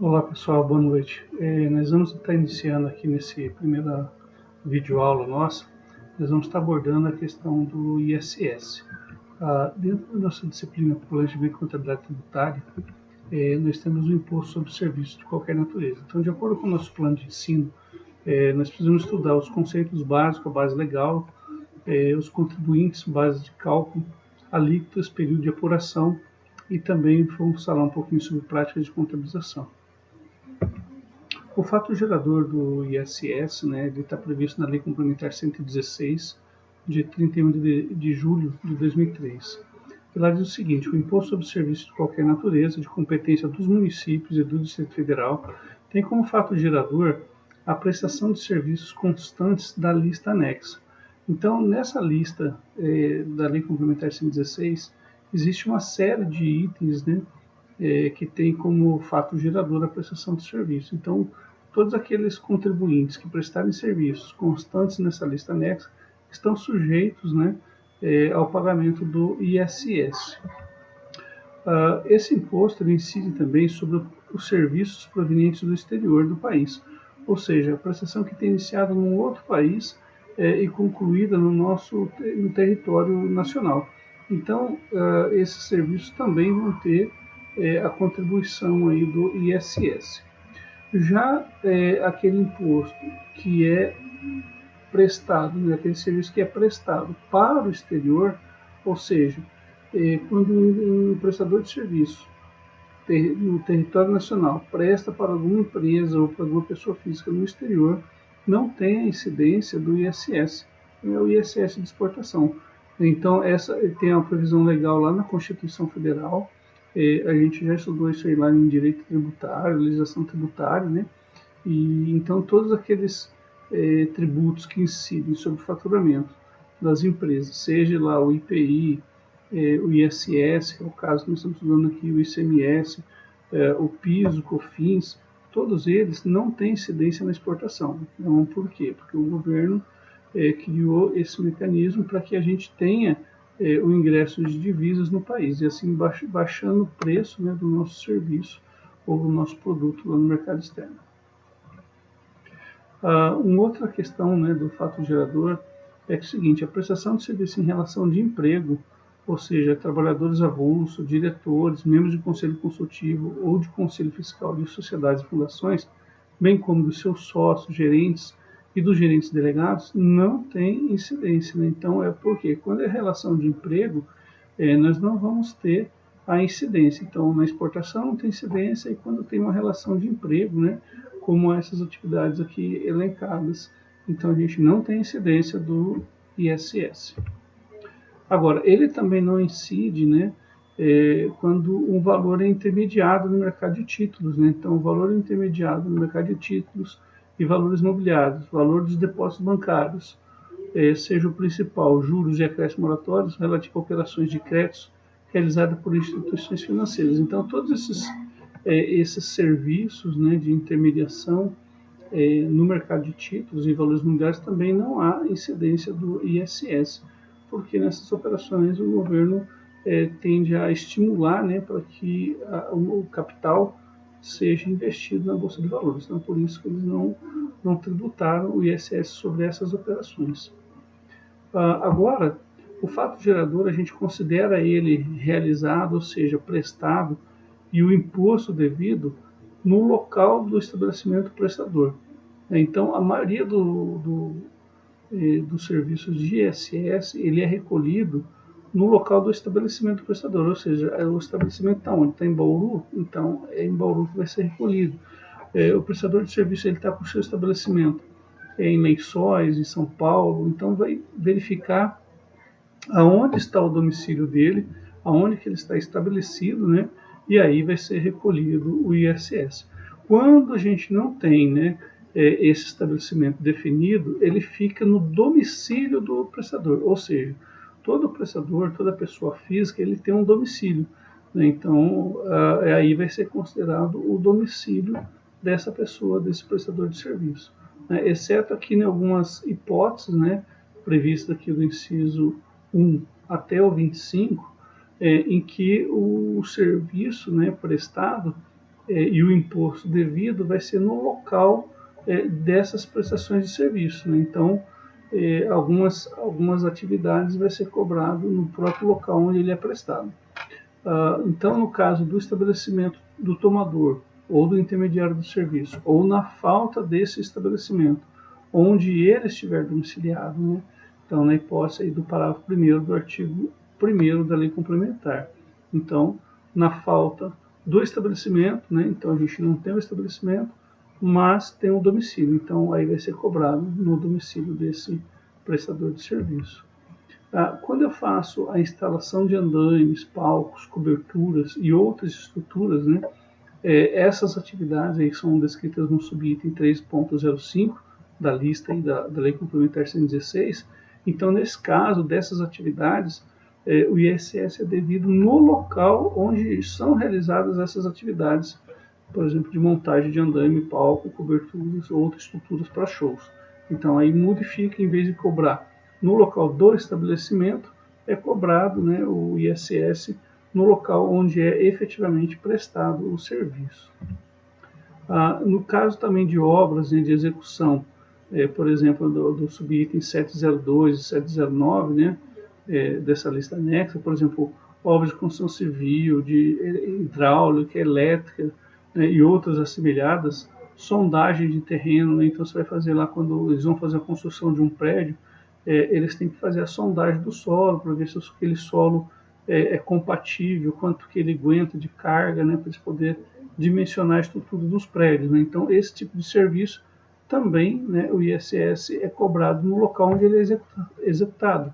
Olá pessoal, boa noite. Nós vamos estar iniciando aqui nesse primeira videoaula nossa, nós vamos estar abordando a questão do ISS. Dentro da nossa disciplina Planejamento e Contabilidade Tributária, nós temos o imposto sobre serviços de qualquer natureza. Então, de acordo com o nosso plano de ensino, nós precisamos estudar os conceitos básicos, a base legal, os contribuintes, base de cálculo, alíquotas, período de apuração e também vamos falar um pouquinho sobre práticas de contabilização. O fato gerador do ISS, ele está previsto na Lei Complementar 116, de 31 de julho de 2003. Ela diz o seguinte: o imposto sobre serviços de qualquer natureza, de competência dos municípios e do Distrito Federal, tem como fato gerador a prestação de serviços constantes da lista anexa. Então, nessa lista da Lei Complementar 116, existe uma série de itens, que tem como fato gerador a prestação de serviço. Então, todos aqueles contribuintes que prestarem serviços constantes nessa lista anexa estão sujeitos, ao pagamento do ISS. Esse imposto incide também sobre os serviços provenientes do exterior do país, ou seja, a prestação que tem iniciado num outro país e concluída no território nacional. Então, esses serviços também vão ter a contribuição aí do ISS. Já aquele imposto que é prestado, aquele serviço que é prestado para o exterior, ou seja, quando um prestador de serviço no território nacional presta para alguma empresa ou para alguma pessoa física no exterior, não tem a incidência do ISS, é o ISS de exportação. Então, essa tem uma previsão legal lá na Constituição Federal, a gente já estudou isso aí lá em direito tributário, legislação tributária, E então todos aqueles tributos que incidem sobre o faturamento das empresas, seja lá o IPI, o ISS, que é o caso que nós estamos estudando aqui, o ICMS, o PIS, o COFINS, todos eles não têm incidência na exportação. Então, por quê? Porque o governo criou esse mecanismo para que a gente tenha o ingresso de divisas no país, e assim baixando o preço do nosso serviço ou do nosso produto lá no mercado externo. Uma outra questão do fato gerador é que é o seguinte: a prestação de serviço em relação de emprego, ou seja, trabalhadores avulsos, diretores, membros de conselho consultivo ou de conselho fiscal de sociedades e fundações, bem como dos seus sócios, gerentes e dos gerentes delegados, não tem incidência. Então, é porque quando é relação de emprego, nós não vamos ter a incidência. Então, na exportação não tem incidência, e quando tem uma relação de emprego, como essas atividades aqui elencadas, então a gente não tem incidência do ISS. Agora, ele também não incide, quando um valor é intermediado no mercado de títulos, Então, o valor intermediado no mercado de títulos e valores imobiliários, valor dos depósitos bancários, seja o principal, juros e acréscimos moratórios relativo a operações de créditos realizadas por instituições financeiras. Então, todos esses serviços de intermediação no mercado de títulos e valores mundiais também não há incidência do ISS, porque nessas operações o governo tende a estimular para que o capital seja investido na Bolsa de Valores. Então, por isso que eles não tributaram o ISS sobre essas operações. Agora, o fato gerador, a gente considera ele realizado, ou seja, prestado, e o imposto devido no local do estabelecimento prestador. Então, a maioria dos serviços de ISS, ele é recolhido no local do estabelecimento prestador, ou seja, o estabelecimento está onde? Está em Bauru, então é em Bauru que vai ser recolhido. O prestador de serviço está com o seu estabelecimento em Lençóis, em São Paulo, então vai verificar aonde está o domicílio dele, aonde que ele está estabelecido, e aí vai ser recolhido o ISS. Quando a gente não tem, esse estabelecimento definido, ele fica no domicílio do prestador, ou seja, todo prestador, toda pessoa física, ele tem um domicílio, Então, aí vai ser considerado o domicílio dessa pessoa, desse prestador de serviço, exceto aqui em algumas hipóteses, previstas aqui do inciso 1 até o 25, em que o serviço prestado e o imposto devido vai ser no local dessas prestações de serviço, né? Então, algumas atividades vai ser cobrado no próprio local onde ele é prestado. Então, no caso do estabelecimento do tomador ou do intermediário do serviço, ou na falta desse estabelecimento, onde ele estiver domiciliado, né? Então, na hipótese aí do parágrafo 1º do artigo 1º da lei complementar. Então, na falta do estabelecimento, né? Então a gente não tem o estabelecimento, mas tem o domicílio. Então, aí vai ser cobrado no domicílio desse prestador de serviço. Quando eu faço a instalação de andaimes, palcos, coberturas e outras estruturas, né, essas atividades aí são descritas no subitem 3.05 da lista aí da Lei Complementar 116. Então, nesse caso dessas atividades, o ISS é devido no local onde são realizadas essas atividades, por exemplo, de montagem de andaime, palco, coberturas ou outras estruturas para shows. Então, aí modifica, em vez de cobrar no local do estabelecimento, é cobrado, né, o ISS no local onde é efetivamente prestado o serviço. No caso também de obras, né, de execução, por exemplo, do subitem 702 e 709, né, dessa lista anexa, por exemplo, obras de construção civil, de hidráulica, elétrica, né, e outras assemelhadas, sondagem de terreno, né, então você vai fazer lá, quando eles vão fazer a construção de um prédio, eles têm que fazer a sondagem do solo, para ver se aquele solo é compatível, quanto que ele aguenta de carga, né, para eles poderem dimensionar a estrutura dos prédios, né. Então, esse tipo de serviço também, né, o ISS é cobrado no local onde ele é executado.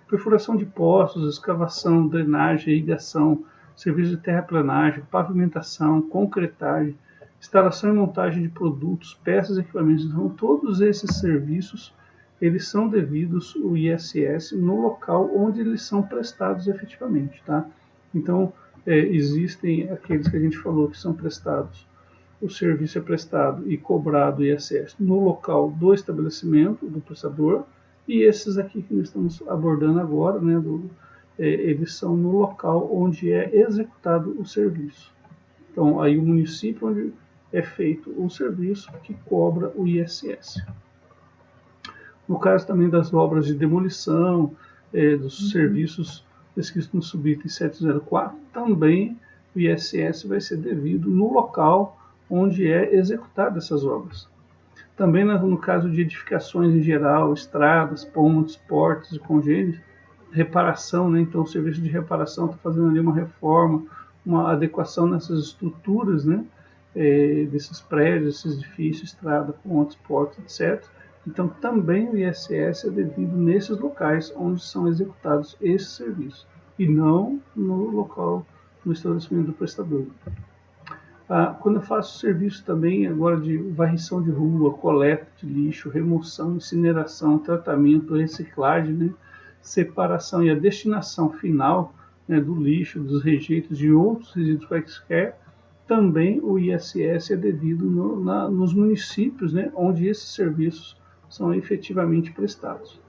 Perfuração de poços, escavação, drenagem, irrigação, serviço de terraplanagem, pavimentação, concretagem, instalação e montagem de produtos, peças e equipamentos. Então, todos esses serviços, eles são devidos o ISS no local onde eles são prestados efetivamente, tá? Então, existem aqueles que a gente falou que são prestados, o serviço é prestado e cobrado ISS no local do estabelecimento do prestador, e esses aqui que nós estamos abordando agora, né, eles são no local onde é executado o serviço. Então, aí o município onde é feito o serviço que cobra o ISS. No caso também das obras de demolição, dos serviços descritos no subitem 704, também o ISS vai ser devido no local onde é executada essas obras. Também no caso de edificações em geral, estradas, pontes, portas e congêneres, reparação, né? Então o serviço de reparação está fazendo ali uma reforma, uma adequação nessas estruturas, né? Desses prédios, esses edifícios, estrada, pontes, portas, etc. Então também o ISS é devido nesses locais onde são executados esses serviços, e não no local, no estabelecimento do prestador. Quando eu faço serviço também agora de varrição de rua, coleta de lixo, remoção, incineração, tratamento, reciclagem, né, separação e a destinação final, né, do lixo, dos rejeitos e outros resíduos quaisquer, também o ISS é devido nos municípios, né, onde esses serviços são efetivamente prestados.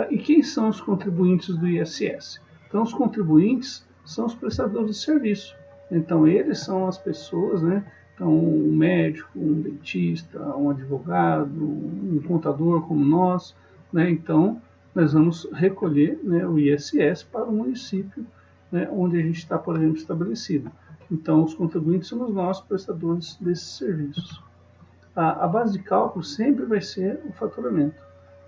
E quem são os contribuintes do ISS? Então, os contribuintes são os prestadores de serviço. Então, eles são as pessoas, né? Então, um médico, um dentista, um advogado, um contador como nós, né? Então, nós vamos recolher, né, o ISS para o município, né, onde a gente está, por exemplo, estabelecido. Então, os contribuintes somos nós, prestadores desses serviços. A base de cálculo sempre vai ser o faturamento.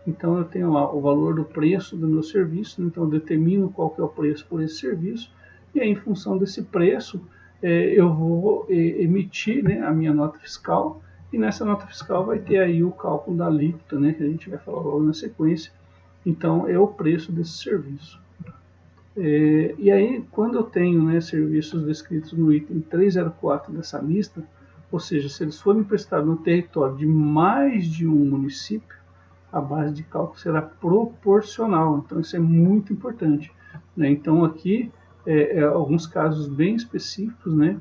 Então, eu tenho lá o valor do preço do meu serviço, então eu determino qual que é o preço por esse serviço, e aí, em função desse preço, eu vou emitir, né, a minha nota fiscal, e nessa nota fiscal vai ter aí o cálculo da alíquota, né, que a gente vai falar logo na sequência. Então, é o preço desse serviço. E aí, quando eu tenho, né, serviços descritos no item 304 dessa lista, ou seja, se eles forem prestados no território de mais de um município, a base de cálculo será proporcional. Então, isso é muito importante, né? Então, aqui, alguns casos bem específicos, né?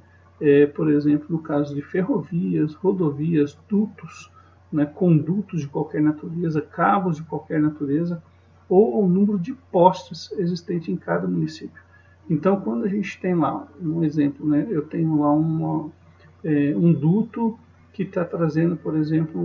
Por exemplo, no caso de ferrovias, rodovias, dutos, né? Condutos de qualquer natureza, cabos de qualquer natureza, ou o número de postes existente em cada município. Então, quando a gente tem lá, um exemplo, né? Eu tenho lá um duto que está trazendo, por exemplo,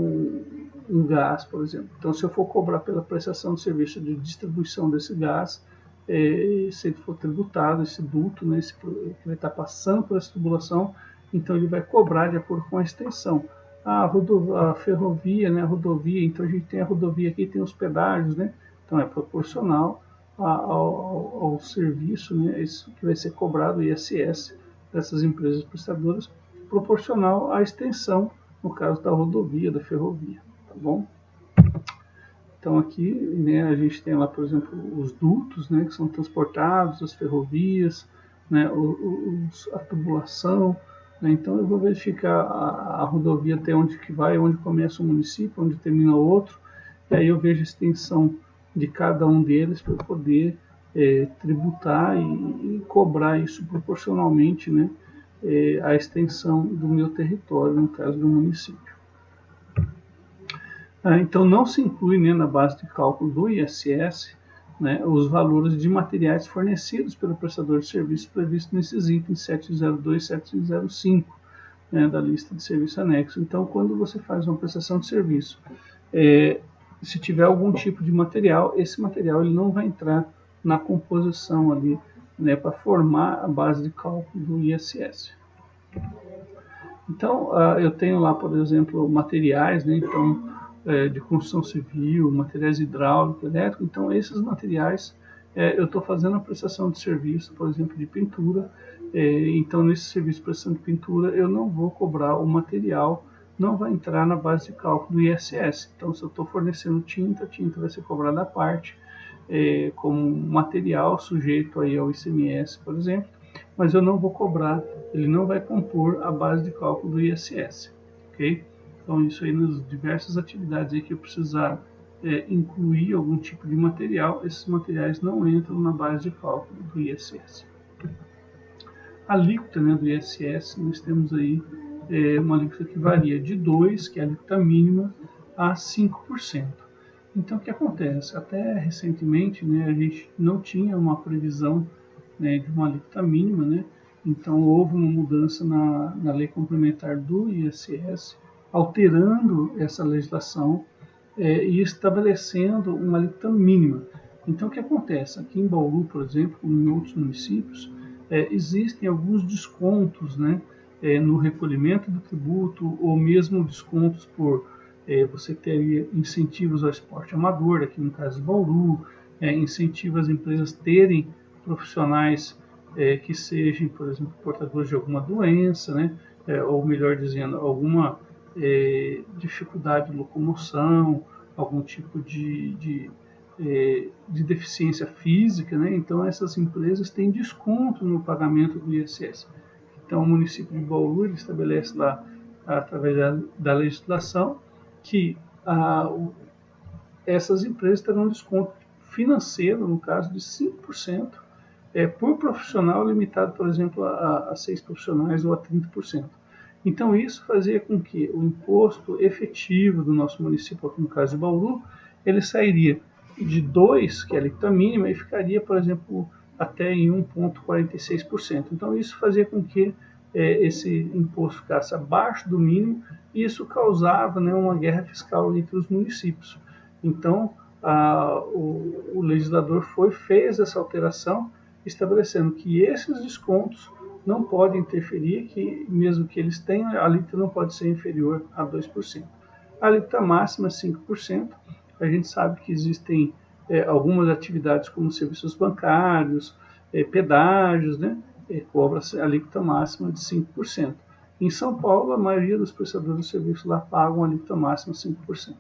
um gás, por exemplo. Então, se eu for cobrar pela prestação de serviço de distribuição desse gás, se ele for tributado, esse duto, né, que vai estar passando por essa tubulação, então ele vai cobrar de acordo com a extensão. A ferrovia, né, a rodovia, então a gente tem a rodovia aqui, tem os pedágios, né, então é proporcional ao serviço, né, isso que vai ser cobrado, o ISS, dessas empresas prestadoras, proporcional à extensão, no caso da rodovia, da ferrovia, tá bom? Então aqui, né, a gente tem lá, por exemplo, os dutos, né, que são transportados, as ferrovias, né, a tubulação, né, então eu vou verificar a rodovia até onde que vai, onde começa o município, onde termina o outro, e aí eu vejo a extensão de cada um deles para poder tributar e cobrar isso proporcionalmente, né, à extensão do meu território, no caso do município. Então, não se inclui, né, na base de cálculo do ISS, né, os valores de materiais fornecidos pelo prestador de serviço previsto nesses itens 702 e 705, né, da lista de serviço anexo. Então, quando você faz uma prestação de serviço, se tiver algum tipo de material, esse material ele não vai entrar na composição ali, né, para formar a base de cálculo do ISS. Então, eu tenho lá, por exemplo, materiais, né, então, de construção civil, materiais hidráulicos, elétricos. Então, esses materiais, eu estou fazendo a prestação de serviço, por exemplo, de pintura. Então, nesse serviço de prestação de pintura, eu não vou cobrar o material, não vai entrar na base de cálculo do ISS. Então, se eu estou fornecendo tinta, a tinta vai ser cobrada à parte, como material sujeito aí ao ICMS, por exemplo, mas eu não vou cobrar, ele não vai compor a base de cálculo do ISS, ok? Então, isso aí nas diversas atividades aí que eu precisar incluir algum tipo de material, esses materiais não entram na base de cálculo do ISS. A alíquota, né, do ISS, nós temos aí uma alíquota que varia de 2%, que é a alíquota mínima, a 5%. Então, o que acontece? Até recentemente, né, a gente não tinha uma previsão, né, de uma alíquota mínima, né? Então, houve uma mudança na lei complementar do ISS, alterando essa legislação e estabelecendo uma alíquota mínima. Então, o que acontece? Aqui em Bauru, por exemplo, como em outros municípios, existem alguns descontos, né, no recolhimento do tributo, ou mesmo descontos por você teria incentivos ao esporte amador, aqui no caso de Bauru, incentiva as empresas terem profissionais que sejam, por exemplo, portadores de alguma doença, né, ou melhor dizendo, alguma dificuldade de locomoção, algum tipo de deficiência física, né? Então essas empresas têm desconto no pagamento do ISS. Então o município de Bauru ele estabelece lá, através da legislação, que essas empresas terão desconto financeiro, no caso de 5%, por profissional, limitado, por exemplo, a 6 profissionais ou a 30%. Então, isso fazia com que o imposto efetivo do nosso município, no caso de Bauru, ele sairia de 2, que é a alíquota mínima, e ficaria, por exemplo, até em 1,46%. Então, isso fazia com que esse imposto ficasse abaixo do mínimo, e isso causava, né, uma guerra fiscal entre os municípios. Então, o legislador fez essa alteração, estabelecendo que esses descontos não podem interferir, que mesmo que eles tenham, a alíquota não pode ser inferior a 2%. A alíquota máxima é 5%. A gente sabe que existem algumas atividades como serviços bancários, pedágios, né? Cobra-se a alíquota máxima de 5%. Em São Paulo, a maioria dos prestadores de serviço lá pagam a alíquota máxima de 5%.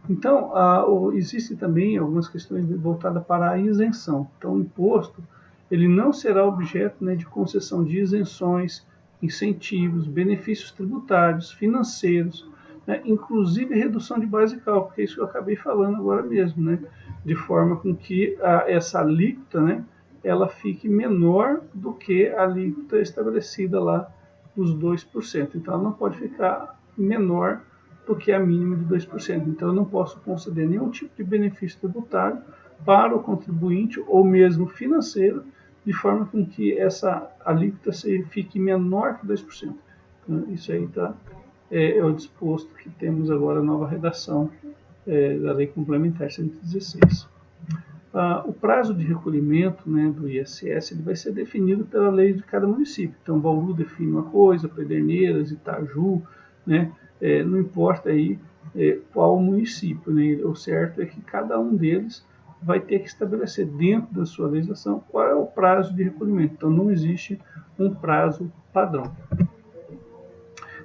Então, existem também algumas questões voltadas para a isenção. Então, o imposto ele não será objeto, né, de concessão de isenções, incentivos, benefícios tributários, financeiros, né, inclusive redução de base de cálculo, que é isso que eu acabei falando agora mesmo, né, de forma com que essa alíquota, né, ela fique menor do que a alíquota estabelecida lá dos 2%. Então, ela não pode ficar menor do que a mínima de 2%. Então, eu não posso conceder nenhum tipo de benefício tributário para o contribuinte ou mesmo financeiro, de forma com que essa alíquota fique menor que 2%. Isso aí é o disposto que temos agora a nova redação da Lei Complementar 116. O prazo de recolhimento, né, do ISS ele vai ser definido pela lei de cada município. Então, Bauru define uma coisa, Pederneiras, Itaju, né, não importa aí qual município, né, o certo é que cada um deles vai ter que estabelecer dentro da sua legislação qual é o prazo de recolhimento. Então, não existe um prazo padrão.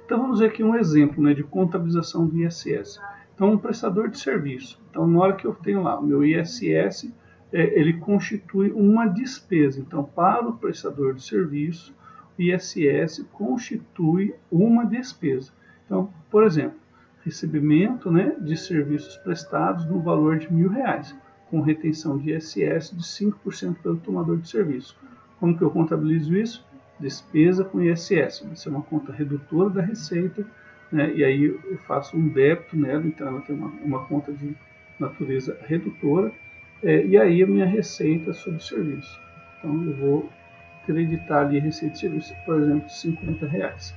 Então, vamos ver aqui um exemplo, né, de contabilização do ISS. Então, um prestador de serviço. Então, na hora que eu tenho lá o meu ISS, ele constitui uma despesa. Então, para o prestador de serviço, o ISS constitui uma despesa. Então, por exemplo, recebimento, né, de serviços prestados no valor de R$1.000, com retenção de ISS de 5% pelo tomador de serviço. Como que eu contabilizo isso? Despesa com ISS. Vai ser uma conta redutora da receita, né, e aí eu faço um débito nela, então ela tem uma conta de natureza redutora, e aí a minha receita sobre o serviço. Então eu vou creditar ali a receita de serviço, por exemplo, de R$50.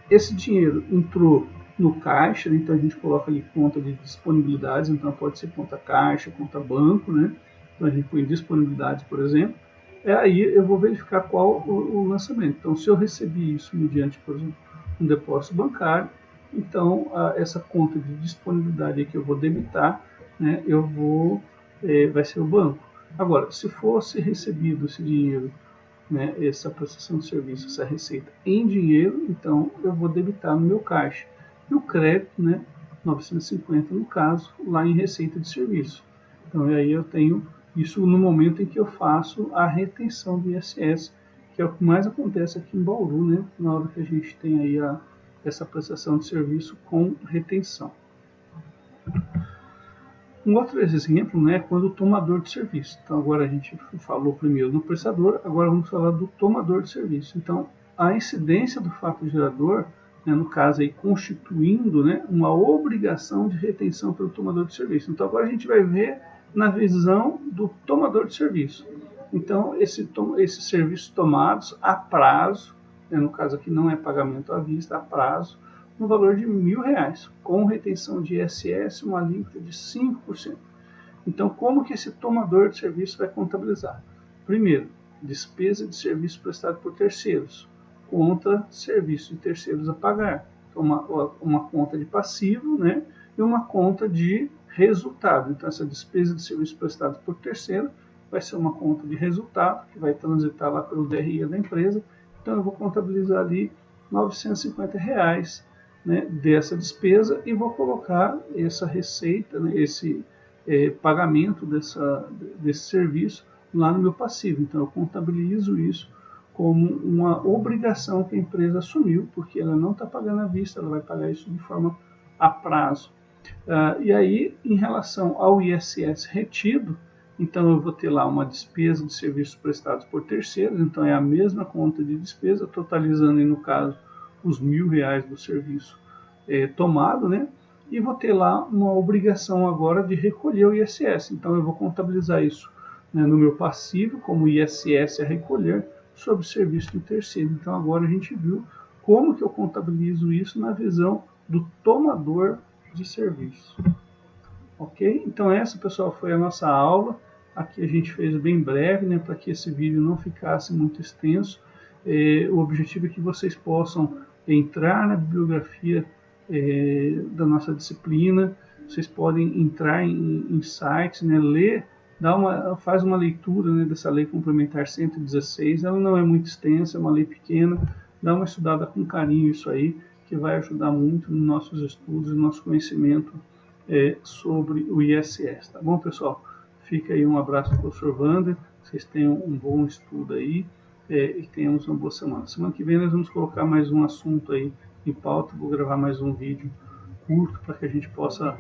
Esse dinheiro entrou no caixa, né, então a gente coloca ali conta de disponibilidades, então pode ser conta caixa, conta banco, né? Então a gente põe disponibilidades, por exemplo. Aí eu vou verificar qual o lançamento. Então, se eu recebi isso mediante, por exemplo, um depósito bancário, então essa conta de disponibilidade que eu vou debitar, né, vai ser o banco. Agora, se fosse recebido esse dinheiro, né, essa prestação de serviço, essa receita em dinheiro, então eu vou debitar no meu caixa. E o crédito, né, 950 no caso, lá em receita de serviço. Então aí eu tenho isso no momento em que eu faço a retenção do ISS, que é o que mais acontece aqui em Bauru, né, na hora que a gente tem aí essa prestação de serviço com retenção. Um outro exemplo, né, é quando o tomador de serviço. Então, agora a gente falou primeiro do prestador, agora vamos falar do tomador de serviço. Então, a incidência do fato gerador, né, no caso aí, constituindo, né, uma obrigação de retenção pelo tomador de serviço. Então, agora a gente vai ver na visão do tomador de serviço. Então, esses serviços tomados a prazo, né, no caso aqui não é pagamento à vista, a prazo, no valor de R$1.000, com retenção de ISS, uma alíquota de 5%. Então, como que esse tomador de serviço vai contabilizar? Primeiro, despesa de serviço prestado por terceiros, contra serviço de terceiros a pagar. Então, uma conta de passivo, né, e uma conta de resultado. Então, essa despesa de serviço prestado por terceiro vai ser uma conta de resultado, que vai transitar lá pelo DRE da empresa. Então, eu vou contabilizar ali R$950, né, dessa despesa e vou colocar essa receita, né, esse pagamento desse serviço lá no meu passivo. Então, eu contabilizo isso como uma obrigação que a empresa assumiu, porque ela não está pagando à vista, ela vai pagar isso de forma a prazo. E aí, em relação ao ISS retido, então eu vou ter lá uma despesa de serviços prestados por terceiros, então é a mesma conta de despesa, totalizando, no caso, os R$1.000 do serviço tomado, né? E vou ter lá uma obrigação agora de recolher o ISS. Então eu vou contabilizar isso, né, no meu passivo como ISS a recolher sobre o serviço do terceiro. Então agora a gente viu como que eu contabilizo isso na visão do tomador de serviço. Ok? Então essa, pessoal, foi a nossa aula. Aqui a gente fez bem breve, né, para que esse vídeo não ficasse muito extenso. O objetivo é que vocês possam entrar na bibliografia da nossa disciplina. Vocês podem entrar em sites, né, ler, faz uma leitura, né, dessa Lei Complementar 116. Ela não é muito extensa, é uma lei pequena. Dá uma estudada com carinho isso aí, que vai ajudar muito nos nossos estudos, no nosso conhecimento sobre o ISS. Tá bom, pessoal? Fica aí um abraço do professor Wander. Vocês tenham um bom estudo aí e tenhamos uma boa semana. Semana que vem nós vamos colocar mais um assunto aí em pauta. Vou gravar mais um vídeo curto para que a gente possa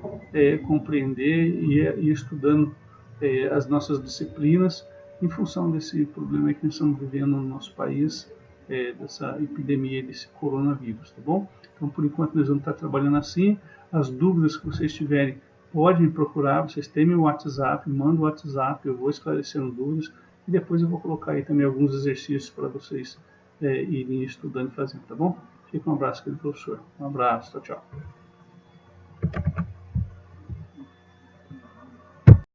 compreender e ir estudando as nossas disciplinas em função desse problema que nós estamos vivendo no nosso país, dessa epidemia, desse coronavírus, tá bom? Então, por enquanto, nós vamos estar trabalhando assim. As dúvidas que vocês tiverem, podem me procurar. Vocês têm meu WhatsApp, manda o WhatsApp, eu vou esclarecendo dúvidas. E depois eu vou colocar aí também alguns exercícios para vocês irem estudando e fazendo, tá bom? Fica um abraço, querido professor. Um abraço, tchau, tchau.